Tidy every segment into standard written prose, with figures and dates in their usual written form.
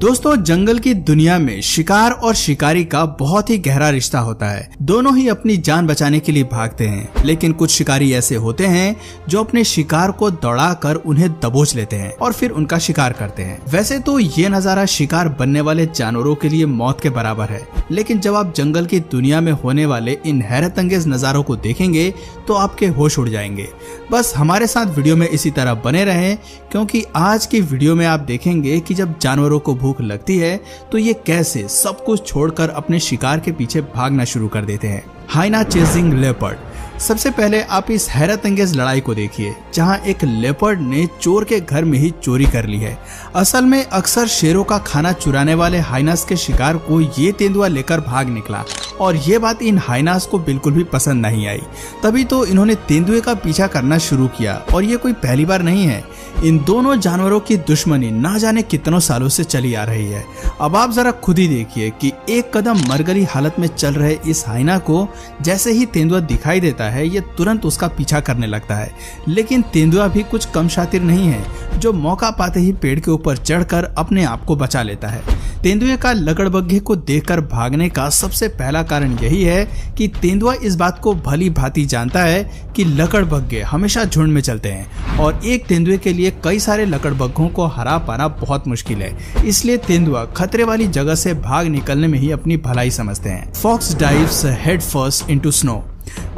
दोस्तों, जंगल की दुनिया में शिकार और शिकारी का बहुत ही गहरा रिश्ता होता है। दोनों ही अपनी जान बचाने के लिए भागते हैं, लेकिन कुछ शिकारी ऐसे होते हैं जो अपने शिकार को दौड़ाकर उन्हें दबोच लेते हैं और फिर उनका शिकार करते हैं। वैसे तो ये नजारा शिकार बनने वाले जानवरों के लिए मौत के बराबर है, लेकिन जब आप जंगल की दुनिया में होने वाले इन हैरत अंगेज नजारों को देखेंगे तो आपके होश उड़ जाएंगे। बस हमारे साथ वीडियो में इसी तरह बने रहें, क्योंकि आज की वीडियो में आप देखेंगे कि जब जानवरों को भूख लगती है तो ये कैसे सब कुछ छोड़कर अपने शिकार के पीछे भागना शुरू कर देते हैं। हाइना चेजिंग लेपर्ड। सबसे पहले आप इस हैरत अंगेज लड़ाई को देखिए, जहां एक लेपर्ड ने चोर के घर में ही चोरी कर ली है। असल में अक्सर शेरों का खाना चुराने वाले हाइनास के शिकार को ये तेंदुआ लेकर भाग निकला और ये बात इन हाइनास को बिल्कुल भी पसंद नहीं आई। तभी तो इन्होंने तेंदुए का पीछा करना शुरू किया और ये कोई पहली बार नहीं है। इन दोनों जानवरों की दुश्मनी ना जाने कितनों सालों से चली आ रही है। अब आप जरा खुद ही देखिए कि एक कदम मरगली हालत में चल रहे इस हाइना को जैसे ही तेंदुआ दिखाई देता है, ये तुरंत उसका पीछा करने लगता है। लेकिन तेंदुआ भी कुछ कम शातिर नहीं है, जो मौका पाते ही पेड़ के ऊपर चढ़कर अपने आप को बचा लेता है। तेंदुए का लकड़बग्घे को देखकर भागने का सबसे पहला कारण यही है कि तेंदुआ इस बात को भली भांति जानता है कि लकड़बग्घे हमेशा झुंड में चलते हैं और एक तेंदुए के लिए कई सारे लकड़बग्घों को हरा पाना बहुत मुश्किल है। इसलिए तेंदुआ खतरे वाली जगह से भाग निकलने में ही अपनी भलाई समझते हैं। Fox dives head first into snow.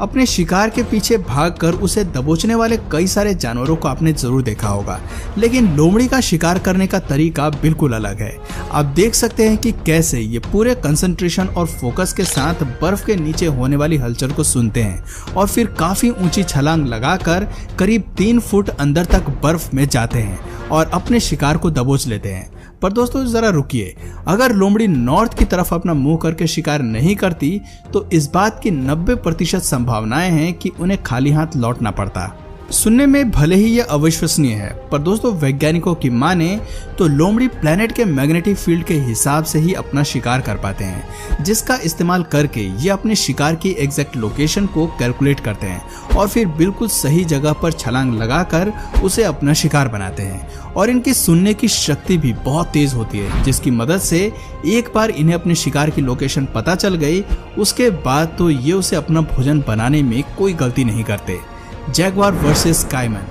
अपने शिकार के पीछे भागकर उसे दबोचने वाले कई सारे जानवरों को आपने जरूर देखा होगा, लेकिन लोमड़ी का शिकार करने का तरीका बिल्कुल अलग है। आप देख सकते हैं कि कैसे ये पूरे कंसंट्रेशन और फोकस के साथ बर्फ के नीचे होने वाली हलचल को सुनते हैं और फिर काफी ऊंची छलांग लगाकर करीब 3 फुट अंदर तक बर्फ में जाते हैं और अपने शिकार को दबोच लेते हैं। पर दोस्तों जरा रुकिए, अगर लोमड़ी नॉर्थ की तरफ अपना मुंह करके शिकार नहीं करती तो इस बात की 90% संभावनाएं हैं कि उन्हें खाली हाथ लौटना पड़ता। सुनने में भले ही यह अविश्वसनीय है, पर दोस्तों वैज्ञानिकों की माने तो लोमड़ी प्लेनेट के मैग्नेटिक फील्ड के हिसाब से ही अपना शिकार कर पाते हैं, जिसका इस्तेमाल करके ये अपने शिकार की एग्जैक्ट लोकेशन को कैलकुलेट करते हैं और फिर बिल्कुल सही जगह पर छलांग लगाकर उसे अपना शिकार बनाते हैं। और इनकी सुनने की शक्ति भी बहुत तेज होती है, जिसकी मदद से एक बार इन्हें अपने शिकार की लोकेशन पता चल गई, उसके बाद तो ये उसे अपना भोजन बनाने में कोई गलती नहीं करते। Jaguar versus caiman.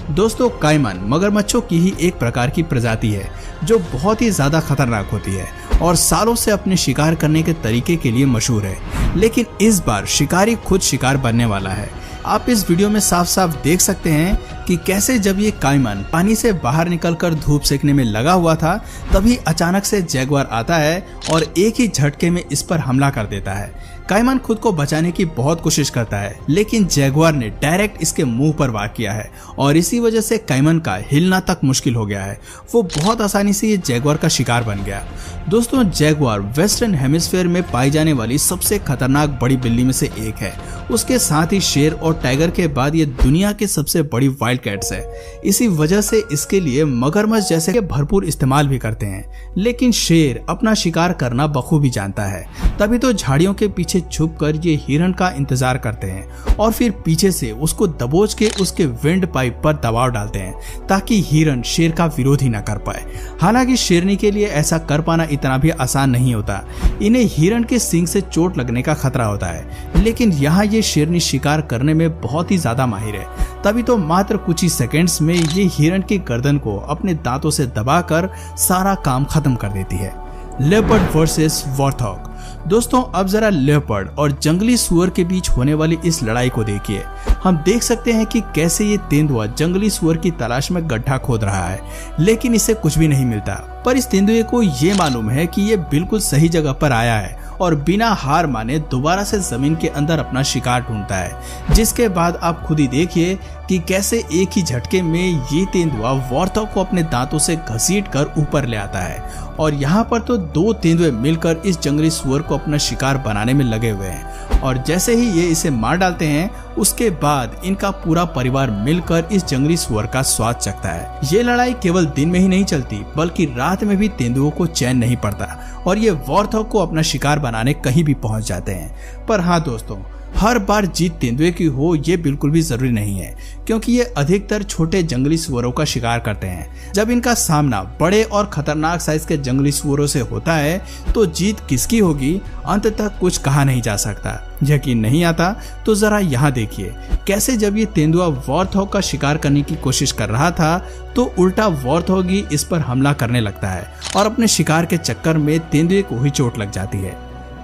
दोस्तों, काइमन मगरमच्छों की ही एक प्रकार की प्रजाति है जो बहुत ही ज्यादा खतरनाक होती है और सालों से अपने शिकार करने के तरीके के लिए मशहूर है। लेकिन इस बार शिकारी खुद शिकार बनने वाला है। आप इस वीडियो में साफ साफ देख सकते हैं कि कैसे जब ये काइमन पानी से बाहर निकलकर धूप सेकने में लगा हुआ था, तभी अचानक से जैगवार आता है और एक ही झटके में इस पर हमला कर देता है। काइमन खुद को बचाने की बहुत कोशिश करता है, लेकिन जैगवार ने डायरेक्ट इसके मुंह पर वार किया है और इसी वजह से काइमन का हिलना तक मुश्किल हो गया है। वो बहुत आसानी से ये जैगवार का शिकार बन गया। दोस्तों, जैगवार वेस्टर्न हेमिस्फीयर में पाई जाने वाली सबसे खतरनाक बड़ी बिल्ली में से एक है। उसके साथ ही शेर और टाइगर के बाद ये दुनिया की सबसे बड़ी वाइल्ड कैट्स है। इसी वजह से इसके लिए मगरमच्छ जैसे के भरपूर इस्तेमाल भी करते हैं। लेकिन शेर अपना शिकार करना बखूबी जानता है, तभी तो झाड़ियों के पीछे छुपकर ये हिरण का इंतजार करते हैं और फिर पीछे से उसको दबोच के उसके विंड पाइप पर दबाव डालते हैं ताकि हिरण शेर का विरोध ही न कर पाए। हालांकि शेरनी के लिए ऐसा कर पाना इतना भी आसान नहीं होता। इन्हें हिरण के सींग से चोट लगने का खतरा होता है, लेकिन यहाँ ये शेरनी शिकार करने में बहुत ही ज्यादा माहिर है। तभी तो मात्र कुछ ही सेकेंड्स में ये हिरण की गर्दन को अपने दांतों से दबाकर सारा काम खत्म कर देती है। Leopard versus warthog. दोस्तों, अब जरा लेपर्ड और जंगली सुअर के बीच होने वाली इस लड़ाई को देखिए। हम देख सकते हैं कि कैसे ये तेंदुआ जंगली सुअर की तलाश में गड्ढा खोद रहा है, लेकिन इसे कुछ भी नहीं मिलता। पर इस तेंदुए को ये मालूम है कि ये बिल्कुल सही जगह पर आया है और बिना हार माने दोबारा से जमीन के अंदर अपना शिकार ढूंढता है। जिसके बाद आप खुद ही देखिए कि कैसे एक ही झटके में ये तेंदुआ वॉर्थॉग को अपने दांतों से घसीट कर ऊपर ले आता है और यहाँ पर तो 2 तेंदुए मिलकर इस जंगली सुअर को अपना शिकार बनाने में लगे हुए हैं और जैसे ही ये इसे मार डालते हैं, उसके बाद इनका पूरा परिवार मिलकर इस जंगली सुअर का स्वाद चखता है। ये लड़ाई केवल दिन में ही नहीं चलती, बल्कि रात में भी तेंदुओं को चैन नहीं पड़ता और ये वॉर्थॉग को अपना शिकार बनाने कहीं भी पहुंच जाते हैं। पर हाँ दोस्तों, हर बार जीत तेंदुए की हो ये बिल्कुल भी जरूरी नहीं है, क्योंकि ये अधिकतर छोटे जंगली सुअरों का शिकार करते हैं। जब इनका सामना बड़े और खतरनाक साइज के जंगली सुअरों से होता है तो जीत किसकी होगी अंत तक कुछ कहा नहीं जा सकता। यकीन नहीं आता तो जरा यहाँ देखिए कैसे जब ये तेंदुआ वॉर्थॉग का शिकार करने की कोशिश कर रहा था तो उल्टा वॉर्थॉग ही इस पर हमला करने लगता है और अपने शिकार के चक्कर में तेंदुए को ही चोट लग जाती है।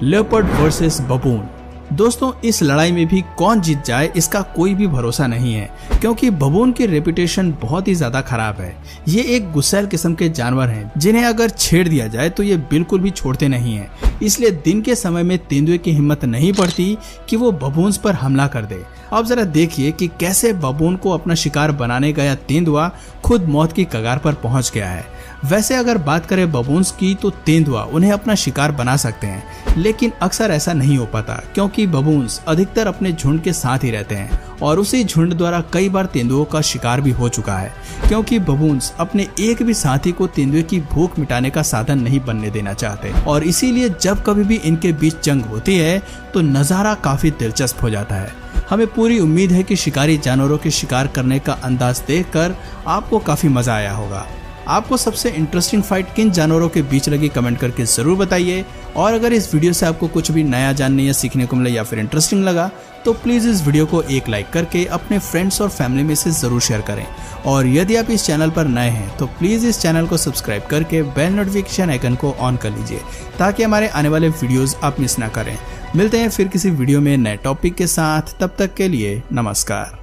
Leopard versus बबून। दोस्तों, इस लड़ाई में भी कौन जीत जाए इसका कोई भी भरोसा नहीं है, क्योंकि बबून की रेपुटेशन बहुत ही ज्यादा खराब है। ये एक गुस्सैल किस्म के जानवर हैं, जिन्हें अगर छेड़ दिया जाए तो ये बिल्कुल भी छोड़ते नहीं हैं। इसलिए दिन के समय में तेंदुए की हिम्मत नहीं पड़ती कि वो बबून्स पर हमला कर दे। अब जरा देखिए कि कैसे बबून को अपना शिकार बनाने गया तेंदुआ खुद मौत की कगार पर पहुंच गया है। वैसे अगर बात करें बबून्स की तो तेंदुआ उन्हें अपना शिकार बना सकते हैं, लेकिन अक्सर ऐसा नहीं हो पाता, क्योंकि बबून्स अधिकतर अपने झुंड के साथ ही रहते हैं और उसी झुंड द्वारा कई बार तेंदुओं का शिकार भी हो चुका है, क्योंकि बबून्स अपने एक भी साथी को तेंदुए की भूख मिटाने का साधन नहीं बनने देना चाहते और इसीलिए जब कभी भी इनके बीच जंग होती है तो नजारा काफी दिलचस्प हो जाता है। हमें पूरी उम्मीद है कि शिकारी जानवरों के शिकार करने का अंदाज देखकर आपको काफी मजा आया होगा। आपको सबसे इंटरेस्टिंग फाइट किन जानवरों के बीच लगी कमेंट करके जरूर बताइए, और अगर इस वीडियो से आपको कुछ भी नया जानने या सीखने को मिला या फिर इंटरेस्टिंग लगा तो प्लीज इस वीडियो को एक लाइक करके अपने फ्रेंड्स और फैमिली में से जरूर शेयर करें। और यदि आप इस चैनल पर नए हैं तो प्लीज इस चैनल को सब्सक्राइब करके बेल नोटिफिकेशन आइकन को ऑन कर लीजिए, ताकि हमारे आने वाले वीडियोस आप मिस ना करें। मिलते हैं फिर किसी वीडियो में नए टॉपिक के साथ, तब तक के लिए नमस्कार।